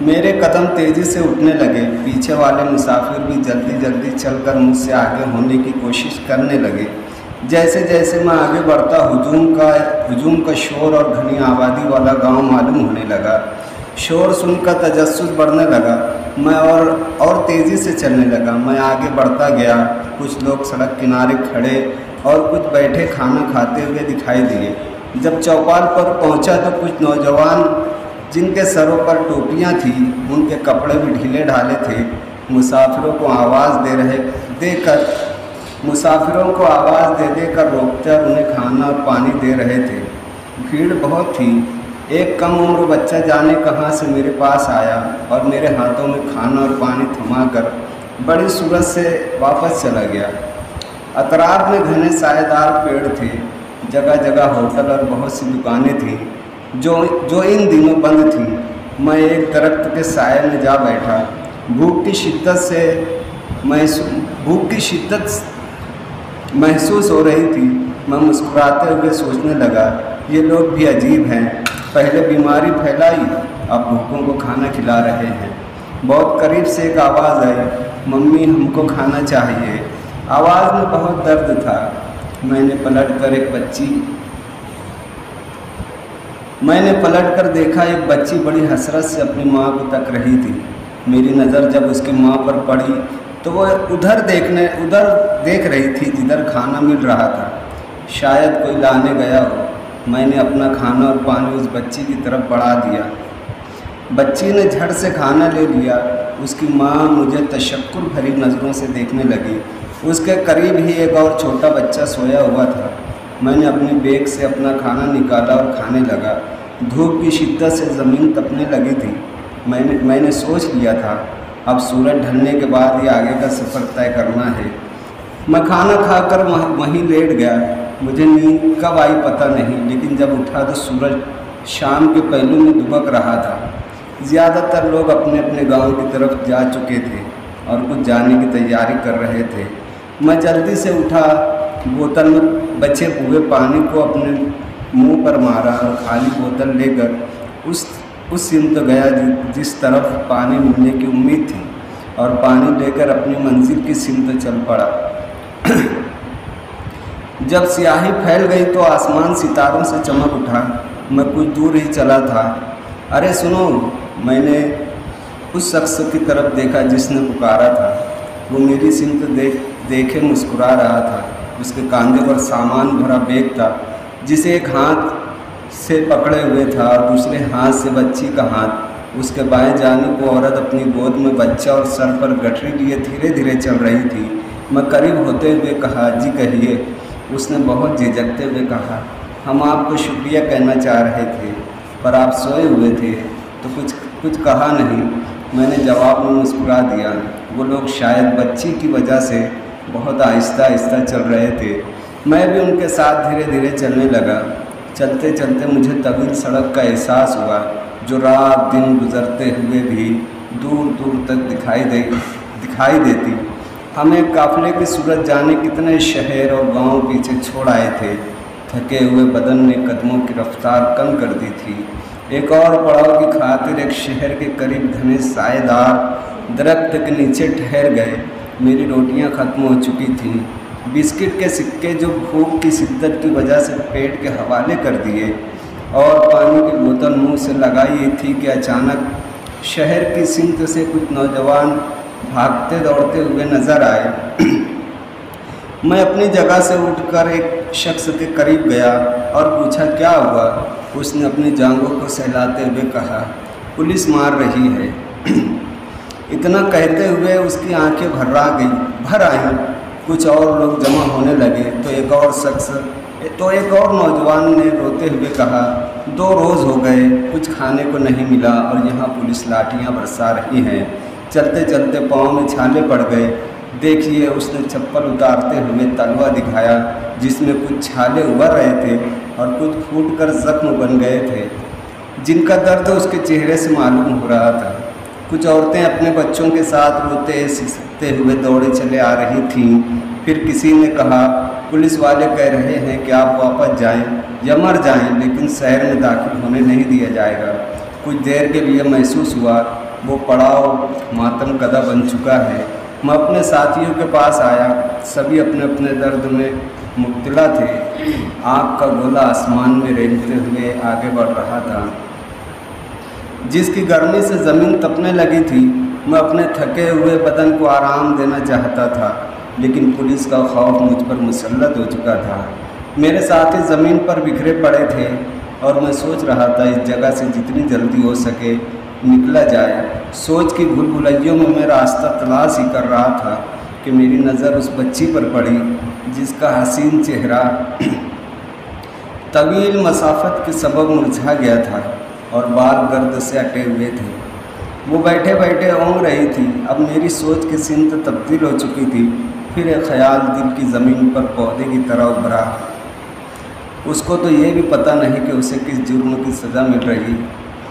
میرے قدم تیزی سے اٹھنے لگے، پیچھے والے مسافر بھی جلدی جلدی چل کر مجھ سے آگے ہونے کی کوشش کرنے لگے۔ جیسے جیسے میں آگے بڑھتا ہجوم کا شور اور گھنی آبادی والا گاؤں معلوم ہونے لگا۔ شور سن کر تجسس بڑھنے لگا، میں اور تیزی سے چلنے لگا۔ میں آگے بڑھتا گیا، کچھ لوگ سڑک کنارے کھڑے اور کچھ بیٹھے کھانا کھاتے ہوئے دکھائی دیے۔ جب چوپال پر پہنچا تو کچھ نوجوان جن کے سروں پر ٹوپیاں تھیں، ان کے کپڑے بھی ڈھیلے ڈھالے تھے، مسافروں کو آواز دے کر روکتے اور انہیں کھانا اور پانی دے رہے تھے۔ بھیڑ بہت تھی۔ ایک کم عمر بچہ جانے کہاں سے میرے پاس آیا اور میرے ہاتھوں میں کھانا اور پانی تھما کر بڑی صورت سے واپس چلا گیا۔ اطراف میں گھنے سائے دار پیڑ تھے، جگہ جگہ ہوٹل اور بہت سی دکانیں تھیں جو ان دنوں بند تھیں۔ میں ایک درخت کے سائے میں جا بیٹھا۔ بھوک کی شدت محسوس ہو رہی تھی۔ میں مسکراتے ہوئے سوچنے لگا، یہ لوگ بھی عجیب ہیں، پہلے بیماری پھیلائی، اب بھوکوں کو کھانا کھلا رہے ہیں۔ بہت قریب سے ایک آواز آئی، ممی ہم کو کھانا چاہیے۔ آواز میں بہت درد تھا۔ میں نے پلٹ کر دیکھا، ایک بچی بڑی حسرت سے اپنی ماں کو تک رہی تھی۔ میری نظر جب اس کی ماں پر پڑی تو وہ ادھر دیکھ رہی تھی جدھر کھانا مل رہا تھا، شاید کوئی لانے گیا ہو۔ میں نے اپنا کھانا اور پانی اس بچی کی طرف بڑھا دیا۔ بچی نے جھٹ سے کھانا لے لیا۔ اس کی ماں مجھے تشکر بھری نظروں سے دیکھنے لگی۔ اس کے قریب ہی ایک اور چھوٹا بچہ سویا ہوا تھا۔ میں نے اپنی بیگ سے اپنا کھانا نکالا اور کھانے لگا۔ دھوپ کی شدت سے زمین تپنے لگی تھی۔ میں نے سوچ لیا تھا، اب سورج ڈھلنے کے بعد یہ آگے کا سفر طے کرنا ہے۔ میں کھانا کھا کر وہیں لیٹ گیا۔ مجھے نیند کب آئی پتہ نہیں، لیکن جب اٹھا تو سورج شام کے پہلو میں دبک رہا تھا۔ زیادہ تر لوگ اپنے اپنے گاؤں کی طرف جا چکے تھے اور کچھ جانے کی تیاری کر رہے تھے۔ میں جلدی سے اٹھا، بوتل میں بچے ہوئے پانی کو اپنے منہ پر مارا اور خالی بوتل لے کر اس سمت گیا جس طرف پانی ملنے کی امید تھی، اور پانی لے کر اپنی منزل کی سمت چل پڑا۔ جب سیاہی پھیل گئی تو آسمان ستاروں سے چمک اٹھا۔ میں کچھ دور ہی چلا تھا۔ ارے سنو، میں نے اس شخص کی طرف دیکھا جس نے پکارا تھا۔ وہ میری سمت دیکھے مسکرا رہا تھا۔ اس کے کاندھے پر سامان بھرا بیگ تھا جسے ایک ہاتھ سے پکڑے ہوئے تھا اور دوسرے ہاتھ سے بچی کا ہاتھ۔ اس کے بائیں جانب وہ عورت اپنی گود میں بچہ اور سر پر گٹھری لیے دھیرے دھیرے چل رہی تھی۔ میں قریب ہوتے ہوئے کہا، جی کہیے۔ اس نے بہت جھجکتے ہوئے کہا، ہم آپ کو شکریہ کہنا چاہ رہے تھے، پر آپ سوئے ہوئے تھے تو کچھ کہا نہیں۔ میں نے جواب میں مسکرا دیا۔ وہ لوگ شاید بچی کی وجہ سے بہت آہستہ آہستہ چل رہے تھے۔ میں بھی ان کے ساتھ دھیرے دھیرے چلنے لگا۔ چلتے چلتے مجھے طویل سڑک کا احساس ہوا جو رات دن گزرتے ہوئے بھی دور دور تک دکھائی دیتی۔ ہم ایک قافلے کی صورت جانے کتنے شہر اور گاؤں پیچھے چھوڑ آئے تھے۔ تھکے ہوئے بدن نے قدموں کی رفتار کم کر دی تھی۔ ایک اور پڑاؤ کی خاطر ایک شہر کے قریب گھنے سائے دار درخت کے نیچے ٹھہر گئے۔ میری روٹیاں ختم ہو چکی تھیں۔ بسکٹ کے سکے جو بھوک کی شدت کی وجہ سے پیٹ کے حوالے کر دیے، اور پانی کی بوتل منہ سے لگائی تھی کہ اچانک شہر کی سمت سے کچھ نوجوان بھاگتے دوڑتے ہوئے نظر آئے۔ میں اپنی جگہ سے اٹھ کر ایک شخص کے قریب گیا اور پوچھا، کیا ہوا؟ اس نے اپنی جانگوں کو سہلاتے ہوئے کہا، پولیس مار رہی ہے۔ اتنا کہتے ہوئے اس کی آنکھیں بھر آئیں۔ کچھ اور لوگ جمع ہونے لگے تو ایک اور نوجوان نے روتے ہوئے کہا، 2 روز ہو گئے، کچھ کھانے کو نہیں ملا اور یہاں پولیس لاٹھیاں برسا رہی ہیں۔ چلتے چلتے پاؤں میں چھالے پڑ گئے۔ دیکھیے، اس نے چپل اتارتے ہوئے تلوا دکھایا جس میں کچھ چھالے ابھر رہے تھے اور کچھ پھوٹ کر زخم بن گئے تھے جن کا درد اس کے چہرے سے معلوم ہو رہا تھا۔ کچھ عورتیں اپنے بچوں کے ساتھ روتے سسکتے ہوئے دوڑے چلے آ رہی تھیں۔ پھر کسی نے کہا، پولیس والے کہہ رہے ہیں کہ آپ واپس جائیں یا مر جائیں، لیکن شہر میں داخل ہونے نہیں دیا جائے گا۔ کچھ دیر کے لیے محسوس ہوا وہ پڑاؤ ماتم کدہ بن چکا ہے۔ میں اپنے ساتھیوں کے پاس آیا، سبھی اپنے اپنے درد میں مبتلا تھے۔ آگ کا گولا آسمان میں رینگتے ہوئے آگے بڑھ رہا تھا، جس کی گرمی سے زمین تپنے لگی تھی۔ میں اپنے تھکے ہوئے بدن کو آرام دینا چاہتا تھا، لیکن پولیس کا خوف مجھ پر مسلط ہو چکا تھا۔ میرے ساتھی زمین پر بکھرے پڑے تھے اور میں سوچ رہا تھا اس جگہ سے جتنی جلدی ہو سکے نکلا جائے۔ سوچ کی بھول بھلائیوں میں میں راستہ تلاش ہی کر رہا تھا کہ میری نظر اس بچی پر پڑی جس کا حسین چہرہ طویل مسافت کے سبب مرجھا گیا تھا اور بال گرد سے اٹے ہوئے تھے۔ وہ بیٹھے بیٹھے اونگ رہی تھی۔ اب میری سوچ کی سمت تبدیل ہو چکی تھی۔ پھر ایک خیال دل کی زمین پر پودے کی طرح ابھرا۔ اس کو تو یہ بھی پتہ نہیں کہ اسے کس جرم کی سزا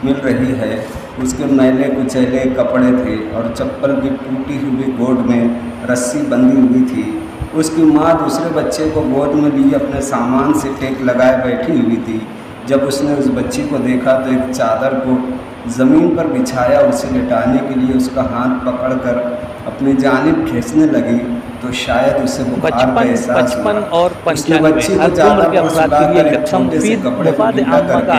مل رہی ہے۔ اس کے میلے کچیلے کپڑے تھے اور چپل کی ٹوٹی ہوئی گود میں رسی بندھی ہوئی تھی۔ اس کی ماں دوسرے بچے کو گود میں لیے اپنے سامان سے ٹیک لگائے بیٹھی ہوئی تھی۔ جب اس نے اس بچی کو دیکھا تو ایک چادر کو زمین پر بچھایا اور اسے لٹانے کے لیے اس کا ہاتھ پکڑ کر اپنی جانب کھینچنے لگی تو شاید اسے بخار کا احساس ہوا۔ اور اس نے بچی کو چادر پر سلا کر ایک چھوٹے سے کپڑے کو ڈھیلا کر کے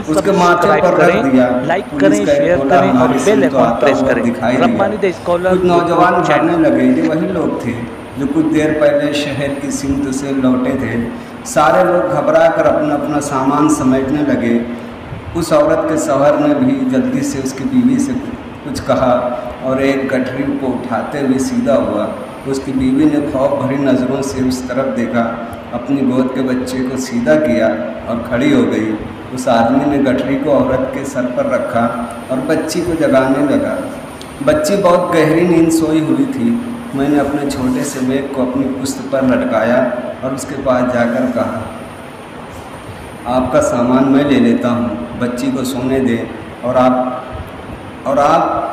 اس کے ماتھے پر رکھ دیا۔ لائک کریں، شیئر کریں اور بیل آئیکن پریس کریں۔ ربانی دا اسکالر کچھ نوجوان بھاگنے لگے۔ یہ وہی لوگ تھے جو کچھ دیر پہلے شہر کی سمت سے لوٹے تھے۔ سارے لوگ گھبرا کر اپنا اپنا سامان سمیٹنے لگے۔ اس عورت کے شوہر نے بھی جلدی سے اس کی بیوی سے کچھ کہا اور ایک گٹھری کو اٹھاتے ہوئے سیدھا ہوا۔ اس کی بیوی نے خوف بھری نظروں سے اس طرف دیکھا، اپنی گود کے بچے کو سیدھا کیا اور کھڑی ہو گئی۔ اس آدمی نے گٹھری کو عورت کے سر پر رکھا اور بچی کو جگانے لگا۔ بچی بہت گہری نیند سوئی ہوئی تھی۔ میں نے اپنے چھوٹے سے بیگ کو اپنی پشت پر لٹکایا اور اس کے پاس جا کر کہا، آپ کا سامان میں لے لیتا ہوں، بچی کو سونے دیں اور آپ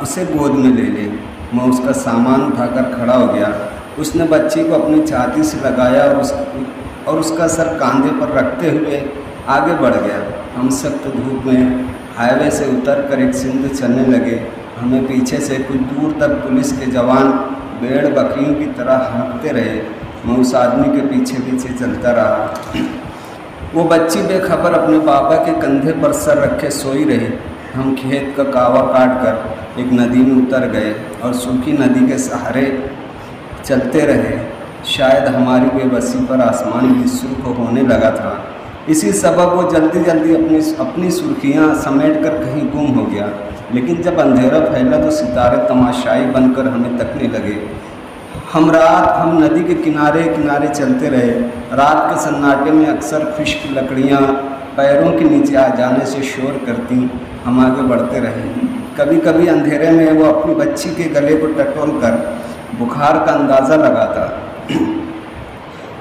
اسے گود میں لے لیں۔ میں اس کا سامان اٹھا کر کھڑا ہو گیا۔ اس نے بچی کو اپنی چھاتی سے لگایا اور اس کا سر کاندھے پر رکھتے ہوئے آگے بڑھ گیا۔ ہم سخت دھوپ میں ہائی وے سے اتر کر ایک سمت چلنے لگے۔ ہمیں پیچھے سے کچھ دور تک پولیس کے جوان بھیڑ بکریوں کی طرح ہانکتے رہے۔ میں اس آدمی کے پیچھے پیچھے چلتا رہا۔ وہ بچی بے خبر اپنے پاپا کے کندھے پر سر رکھے سوئی رہی۔ ہم کھیت کا کاوا کاٹ کر ایک ندی میں اتر گئے اور سوکھی ندی کے سہارے چلتے رہے۔ شاید ہماری بے بسی پر آسمان بھی سرخ ہونے لگا تھا۔ اسی سبب وہ جلدی جلدی اپنی سرخیاں سمیٹ کر کہیں گم ہو گیا۔ لیکن جب اندھیرا پھیلا تو ستارے تماشائی بن کر ہمیں تکنے لگے۔ ہم ندی کے کنارے کنارے چلتے رہے۔ رات کے سناٹے میں اکثر خشک لکڑیاں پیروں کے نیچے آ جانے سے شور کرتی۔ ہم آگے بڑھتے رہے۔ کبھی کبھی اندھیرے میں وہ اپنی بچی کے گلے کو ٹٹول کر بخار کا اندازہ لگاتا۔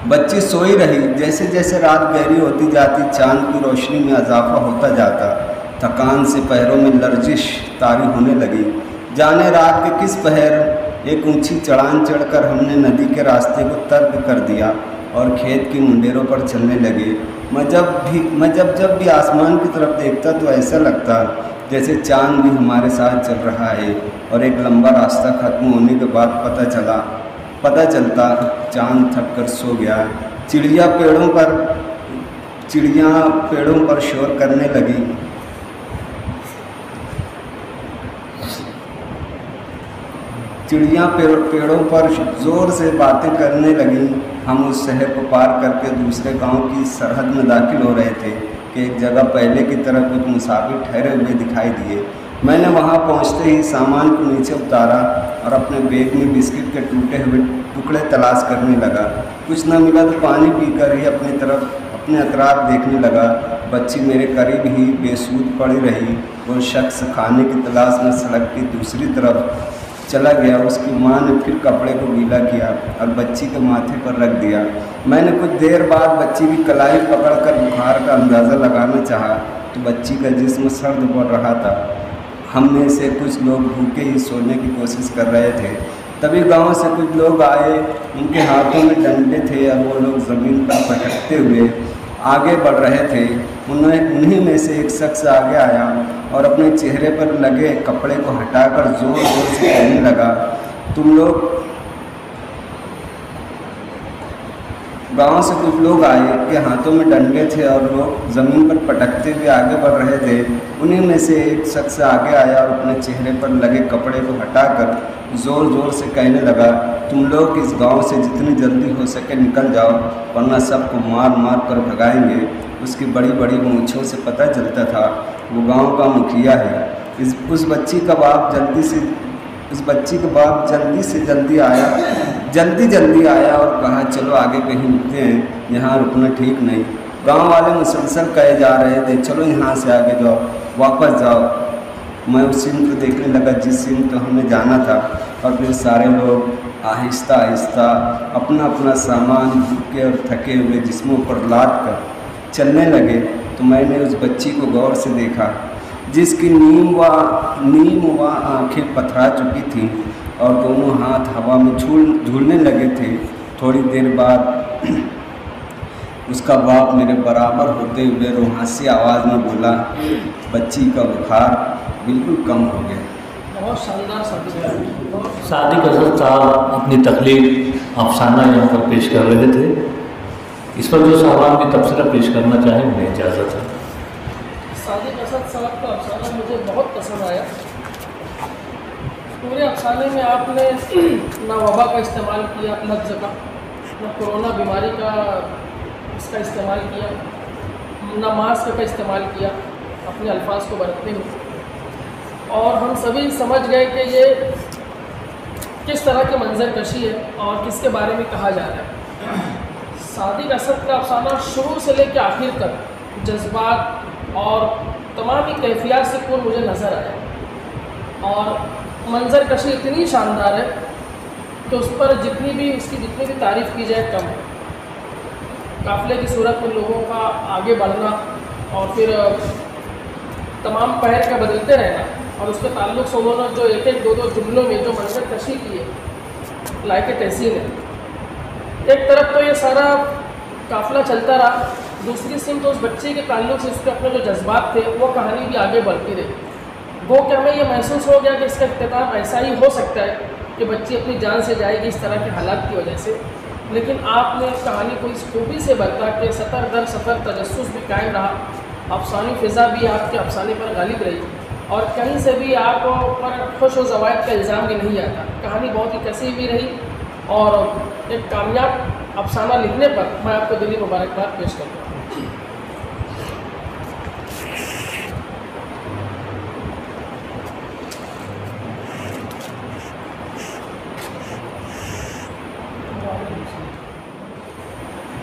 بچی سوئی رہی۔ جیسے جیسے رات گہری ہوتی جاتی چاند کی روشنی میں اضافہ ہوتا جاتا۔ تھکان سے پیروں میں لرزش طاری ہونے لگی۔ جانے رات کے کس پہر ایک اونچی چڑھان چڑھ کر ہم نے ندی کے راستے کو ترک کر دیا اور کھیت کی منڈیروں پر چلنے لگے۔ میں جب بھی آسمان کی طرف دیکھتا تو ایسا لگتا جیسے چاند بھی ہمارے ساتھ چل رہا ہے۔ اور ایک لمبا راستہ ختم ہونے کے بعد پتہ چلتا چاند تھک کر سو گیا۔ چڑیاں پیڑوں پر شور کرنے لگی۔ چڑیاں پیڑوں پر زور سے باتیں کرنے لگیں۔ ہم اس شہر کو پار کر کے دوسرے گاؤں کی سرحد میں داخل ہو رہے تھے کہ ایک جگہ پہلے کی طرح کچھ مسافر ٹھہرے ہوئے دکھائی دیے۔ میں نے وہاں پہنچتے ہی سامان کو نیچے اتارا اور اپنے بیگ میں بسکٹ کے ٹوٹے ہوئے ٹکڑے تلاش کرنے لگا۔ کچھ نہ ملا تو پانی پی کر ہی اپنے اطراف دیکھنے لگا۔ بچی میرے قریب ہی بے سود پڑی رہی۔ وہ شخص کھانے کی تلاش میں سڑک کی دوسری طرف چلا گیا۔ اس کی ماں نے پھر کپڑے کو گیلا کیا اور بچی کے ماتھے پر رکھ دیا۔ میں نے کچھ دیر بعد بچی کی کلائی پکڑ کر بخار کا اندازہ لگانا چاہا تو بچی کا جسم سرد پڑ رہا تھا۔ ہم میں سے کچھ لوگ بھوکے ہی سونے کی کوشش کر رہے تھے۔ تبھی گاؤں سے کچھ لوگ آئے، ان کے ہاتھوں میں ڈنڈے تھے اور وہ لوگ زمین پر پٹکتے ہوئے آگے بڑھ رہے تھے، انہیں میں سے ایک شخص آگے آیا اور اپنے چہرے پر لگے کپڑے کو ہٹا کر زور زور سے کہنے لگا، تم لوگ گاؤں سے کچھ لوگ آئے کہ ہاتھوں میں ڈنڈے تھے اور لوگ زمین پر پٹکتے ہوئے آگے بڑھ رہے تھے۔ انہیں میں سے ایک شخص آگے آیا اور اپنے چہرے پر لگے کپڑے کو ہٹا کر زور زور سے کہنے لگا، تم لوگ اس گاؤں سے جتنی جلدی ہو سکے نکل جاؤ، ورنہ سب کو مار مار کر بھگائیں گے۔ اس کی بڑی بڑی مونچھوں سے پتہ چلتا تھا وہ گاؤں کا مکھیا ہے۔ اس بچی کا باپ جلدی آیا اور کہا، چلو آگے کہیں رکتے ہیں، یہاں رکنا ٹھیک نہیں۔ گاؤں والے مسلسل کہے جا رہے تھے، چلو یہاں سے آگے جاؤ، واپس جاؤ۔ میں اس سمت دیکھنے لگا جس سمت ہمیں جانا تھا، اور پھر سارے لوگ آہستہ آہستہ اپنا اپنا سامان جھکے اور تھکے ہوئے جسموں پر لاد کر چلنے لگے۔ تو میں نے اس بچی کو غور سے دیکھا جس کی نیم و آنکھیں پتھرا چکی تھیں اور دونوں ہاتھ ہوا میں جھولنے لگے تھے۔ تھوڑی دیر بعد اس کا باپ میرے برابر ہوتے ہوئے روحانسی آواز میں بولا، بچی کا بخار بالکل کم ہو گیا۔ بہت شاندار صادق اسد صاحب اپنی تخلیق افسانہ یہاں پر پیش کر رہے تھے۔ اس پر جو صاحبان بھی تبصرہ پیش کرنا چاہیں انہیں اجازت ہے۔ صادق اسد صاحب کا افسانہ مجھے بہت پسند آیا۔ پورے افسانے میں آپ نے نہ وبا کا استعمال کیا لفظ کا، نہ کورونا بیماری کا اس کا استعمال کیا، نہ ماسک کا استعمال کیا اپنے الفاظ کو برتتے ہوئے، اور ہم سبھی سمجھ گئے کہ یہ کس طرح کی منظر کشی ہے اور کس کے بارے میں کہا جا رہا ہے۔ صادق اسد کا افسانہ شروع سے لے کے آخر تک جذبات اور تمام ہی کیفیات سے پور مجھے نظر آیا، اور منظر کشی اتنی شاندار ہے کہ اس پر جتنی بھی تعریف کی جائے کم ہے۔ قافلے کی صورت میں لوگوں کا آگے بڑھنا اور پھر تمام پہر کا بدلتے رہنا، اور اس کے تعلق سے انہوں نے جو ایک ایک دو جملوں میں جو منظر کشی کی ہے لائق تحسین ہے۔ ایک طرف تو یہ سارا قافلہ چلتا رہا، دوسری سمت اس بچے کے تعلق سے اس کے اپنے جو جذبات تھے وہ کہانی بھی آگے بڑھتی رہی۔ وہ کہ ہمیں یہ محسوس ہو گیا کہ اس کا اختتام ایسا ہی ہو سکتا ہے کہ بچی اپنی جان سے جائے گی اس طرح کے حالات کی وجہ سے، لیکن آپ نے کہانی کو اس خوبی سے برتا کہ سطر در سطر تجسس بھی قائم رہا، افسانوی فضا بھی آپ کے افسانے پر غالب رہی، اور کہیں سے بھی آپ پر خوش و زوائد کا الزام بھی نہیں آتا۔ کہانی بہت ہی کثیر بھی رہی، اور ایک کامیاب افسانہ لکھنے پر میں آپ کو دلی مبارکباد پیش کرتا ہوں۔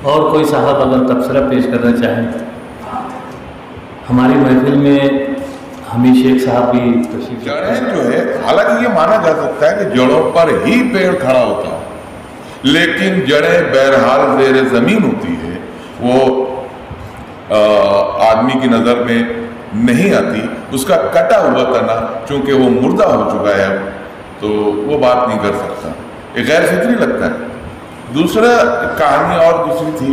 اور کوئی صاحب اگر تبصرہ پیش کرنا چاہیں؟ ہماری محفل میں حمید شیخ صاحب بھی تشریف۔ جڑیں جو ہے، حالانکہ یہ مانا جا سکتا ہے کہ جڑوں پر ہی پیڑ کھڑا ہوتا ہے، لیکن جڑیں بہرحال زیر زمین ہوتی ہے، وہ آدمی کی نظر میں نہیں آتی۔ اس کا کٹا ہوا تنا چونکہ وہ مردہ ہو چکا ہے تو وہ بات نہیں کر سکتا، یہ غیر فطری لگتا ہے۔ دوسرا کہانی اور دوسری تھی،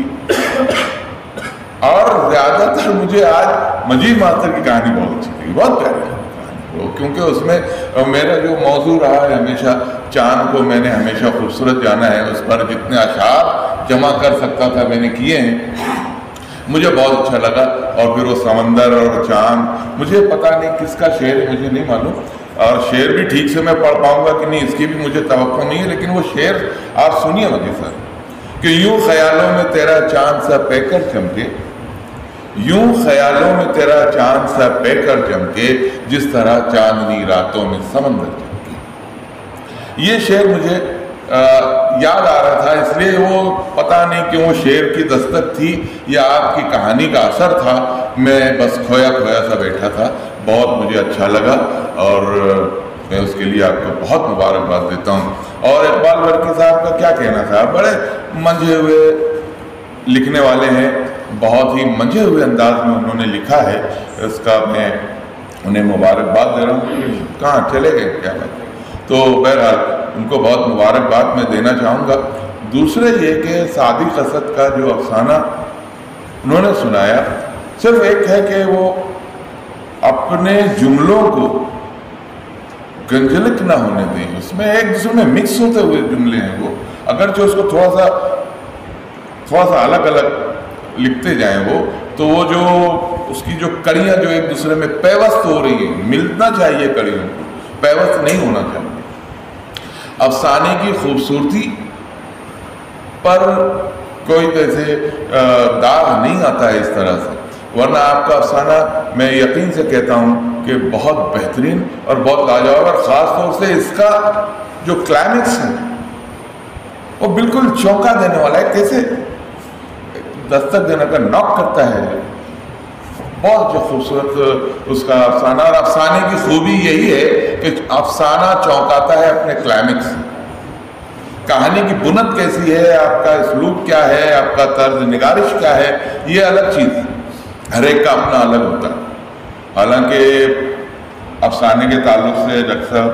اور زیادہ تر مجھے آج مجید ماسٹر کی کہانی بہت اچھی تھی، بہت پیاری کہانی وہ، کیونکہ اس میں میرا جو موضوع رہا ہے ہمیشہ چاند کو میں نے ہمیشہ خوبصورت جانا ہے، اس پر جتنے اشعار جمع کر سکتا تھا میں نے کیے ہیں، مجھے بہت اچھا لگا۔ اور پھر وہ سمندر اور چاند، مجھے پتہ نہیں کس کا شعر ہے، مجھے نہیں معلوم، اور شعر بھی ٹھیک سے میں پڑھ پاؤں گا کہ نہیں اس کی بھی مجھے توقع نہیں ہے، لیکن وہ شعر آپ سنیے مجھے سر، کہ یوں خیالوں میں تیرا چاند سا پے کر چمکے، یوں خیالوں میں تیرا چاند سا پے کر چمکے، جس طرح چاندنی راتوں میں سمندر چمکے۔ یہ شعر مجھے یاد آ رہا تھا، اس لیے وہ پتہ نہیں کہ وہ شعر کی دستک تھی یا آپ کی کہانی کا اثر تھا، میں بس کھویا کھویا سا بیٹھا تھا، بہت مجھے اچھا لگا، اور میں اس کے لیے آپ کو بہت مبارکباد دیتا ہوں۔ اور اقبال برقی صاحب کا کیا کہنا تھا، بڑے منجھے ہوئے لکھنے والے ہیں، بہت ہی منجھے ہوئے انداز میں انہوں نے لکھا ہے، اس کا میں انہیں مبارکباد دے رہا ہوں۔ کہاں چلے گئے کیا بات؟ تو بہرحال ان کو بہت مبارکباد میں دینا چاہوں گا۔ دوسرے یہ کہ صادق اسد کا جو افسانہ انہوں نے سنایا، صرف ایک ہے کہ وہ اپنے جملوں کو گنجلک نہ ہونے دیں، اس میں ایک دوسرے میں مکس ہوتے ہوئے جملے ہیں وہ، اگرچہ اس کو تھوڑا سا الگ الگ لکھتے جائیں وہ، تو وہ جو اس کی جو کڑیاں جو ایک دوسرے میں پیوست ہو رہی ہیں، ملنا چاہیے کڑیوں کو، پیوست نہیں ہونا چاہیے۔ افسانے کی خوبصورتی پر کوئی جیسے داغ نہیں آتا ہے اس طرح سے، ورنہ آپ کا افسانہ میں یقین سے کہتا ہوں کہ بہت بہترین اور بہت لاجواب، اور خاص طور سے اس کا جو کلائمیکس ہے وہ بالکل چونکا دینے والا ہے، کیسے دستک دینے کا ناک کرتا ہے، بہت جو خوبصورت اس کا افسانہ۔ اور افسانے کی خوبی یہی ہے کہ افسانہ چونکاتا ہے اپنے کلائمیکس سے، کہانی کی بنت کیسی ہے، آپ کا اسلوب کیا ہے، آپ کا طرز نگارش کیا ہے، یہ الگ چیز، ہر ایک کا اپنا الگ ہوتا ہے۔ حالانکہ افسانے کے تعلق سے ڈاکٹر صاحب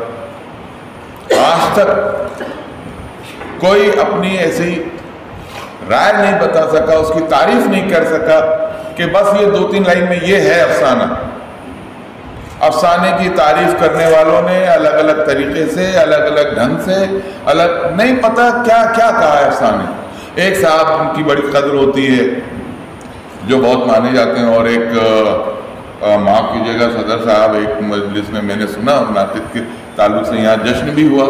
آج تک کوئی اپنی ایسی رائے نہیں بتا سکا، اس کی تعریف نہیں کر سکا کہ بس یہ 2-3 لائن میں یہ ہے افسانہ۔ افسانے کی تعریف کرنے والوں نے الگ الگ طریقے سے، الگ الگ ڈھنگ سے، نہیں پتہ کیا کیا کہا ہے افسانے۔ ایک صاحب ان کی بڑی قدر ہوتی ہے جو بہت مانے جاتے ہیں، اور ایک معاف کیجیے گا صدر صاحب، ایک مجلس میں نے سنا ناطق کے تعلق سے یہاں جشن بھی ہوا،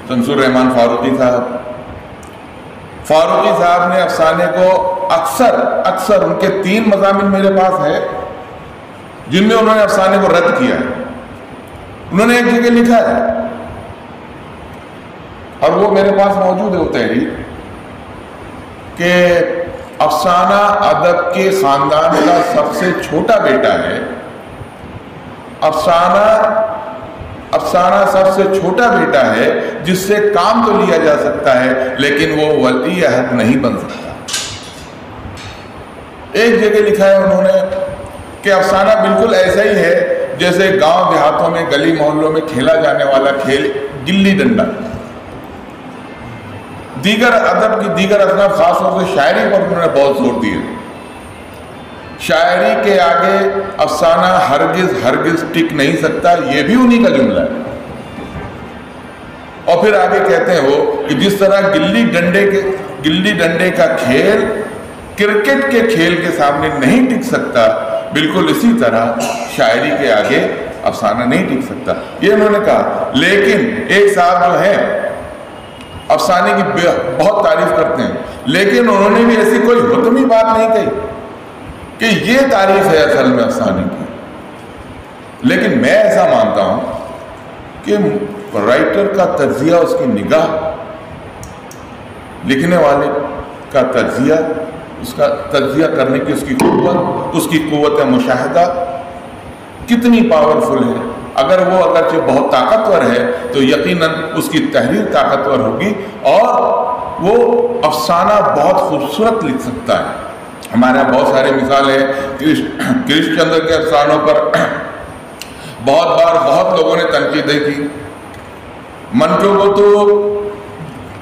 شمسور رحمان فاروقی صاحب نے افسانے کو اکثر ان کے 3 مضامین میرے پاس ہے جن میں انہوں نے افسانے کو رد کیا ہے۔ انہوں نے ایک جگہ لکھا ہے، اور وہ میرے پاس موجود ہے وہ تحریر، کہ افسانہ ادب کے خاندان کا سب سے چھوٹا بیٹا ہے، افسانہ سب سے چھوٹا بیٹا ہے جس سے کام تو لیا جا سکتا ہے لیکن وہ ولی عہد نہیں بن سکتا۔ ایک جگہ لکھا ہے انہوں نے کہ افسانہ بالکل ایسا ہی ہے جیسے گاؤں دیہاتوں میں گلی محلوں میں کھیلا جانے والا کھیل گلی ڈنڈا۔ دیگر ادب کی دیگر اصناف، خاص طور سے شاعری پر انہوں نے بہت زور دیا۔ شاعری کے آگے افسانہ ہرگز ٹک نہیں سکتا، یہ بھی انہی کا جملہ ہے۔ اور پھر آگے کہتے ہیں وہ کہ جس طرح گلی ڈنڈے کا کھیل کرکٹ کے کھیل کے سامنے نہیں ٹک سکتا، بالکل اسی طرح شاعری کے آگے افسانہ نہیں ٹک سکتا، یہ انہوں نے کہا۔ لیکن ایک صاحب جو ہے افسانے کی بہت تعریف کرتے ہیں، لیکن انہوں نے بھی ایسی کوئی حتمی بات نہیں کہی کہ یہ تعریف ہے اصل میں افسانے کی۔ لیکن میں ایسا مانتا ہوں کہ رائٹر کا تجزیہ، اس کی نگاہ، لکھنے والے کا تجزیہ، اس کا تجزیہ کرنے کی اس کی قوت مشاہدہ کتنی پاورفل ہے۔ اگر وہ اگرچہ بہت طاقتور ہے تو یقیناً اس کی تحریر طاقتور ہوگی، اور وہ افسانہ بہت خوبصورت لکھ سکتا ہے۔ ہمارے یہاں بہت سارے مثال ہیں، کرش چندر کے افسانوں پر بہت بار بہت لوگوں نے تنقیدیں کی۔ منٹو کو تو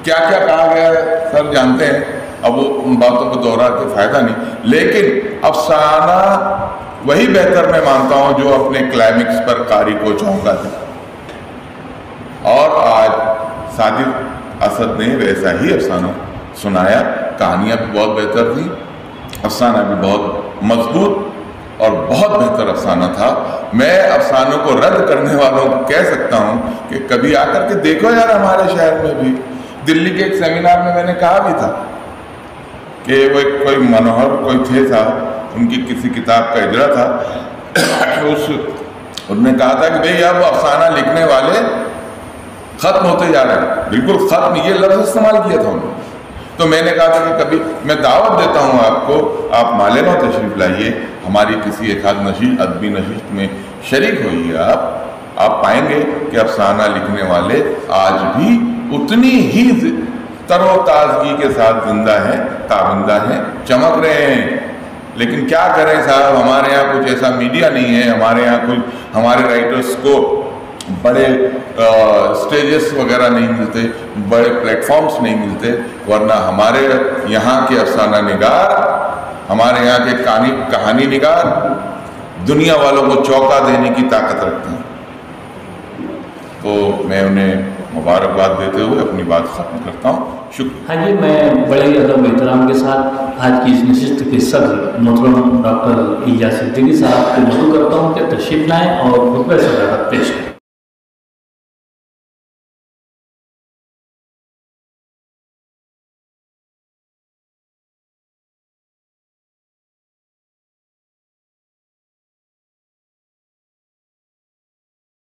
کیا کیا کہا گیا ہے سب جانتے ہیں، اب وہ ان باتوں کو دوہرا کے فائدہ نہیں، لیکن افسانہ وہی بہتر میں مانتا ہوں جو اپنے کلائمیکس پر قاری کو چونکا دے۔ اور آج صادق اسد نے ویسا ہی افسانہ سنایا، کہانیاں بھی بہت بہتر تھیں، افسانہ بھی بہت مضبوط اور بہت بہتر افسانہ تھا۔ میں افسانوں کو رد کرنے والوں کو کہہ سکتا ہوں کہ کبھی آ کر کے دیکھو یار، ہمارے شہر میں بھی دلی کے ایک سیمینار میں نے کہا بھی تھا کہ وہ کوئی منوہر کوئی تھے صاحب، ان کی کسی کتاب کا اجرا تھا، انہوں نے کہا تھا کہ بھئی اب افسانہ لکھنے والے ختم ہوتے جا رہے ہیں، بالکل ختم، یہ لفظ استعمال کیا تھا انہوں نے۔ تو میں نے کہا تھا کہ کبھی میں دعوت دیتا ہوں آپ کو، آپ مالیگاؤں تشریف لائیے، ہماری کسی ایک آدھ ادبی نشست میں شریک ہوئیے، آپ پائیں گے کہ افسانہ لکھنے والے آج بھی اتنی ہی تر و تازگی کے ساتھ زندہ ہیں، تابندہ ہیں، چمک رہے ہیں۔ لیکن کیا کریں صاحب، ہمارے یہاں کچھ ایسا میڈیا نہیں ہے، ہمارے یہاں ہمارے رائٹرز کو بڑے سٹیجز وغیرہ نہیں ملتے، بڑے پلیٹ فارمز نہیں ملتے، ورنہ ہمارے یہاں کے افسانہ نگار ہمارے یہاں کے کہانی نگار دنیا والوں کو چونکا دینے کی طاقت رکھتے ہیں. تو میں انہیں مبارکباد دیتے ہوئے اپنی بات ختم کرتا ہوں. شکریہ. ہاں جی، میں بڑے ہی ادب و احترام کے ساتھ آج کی اس نشست کے صدر محترم ڈاکٹر ایجاز صدیقی صاحب کو مدعو کرتا ہوں کہ تشریف لائیں اور خطبہ صدارت پیش کریں.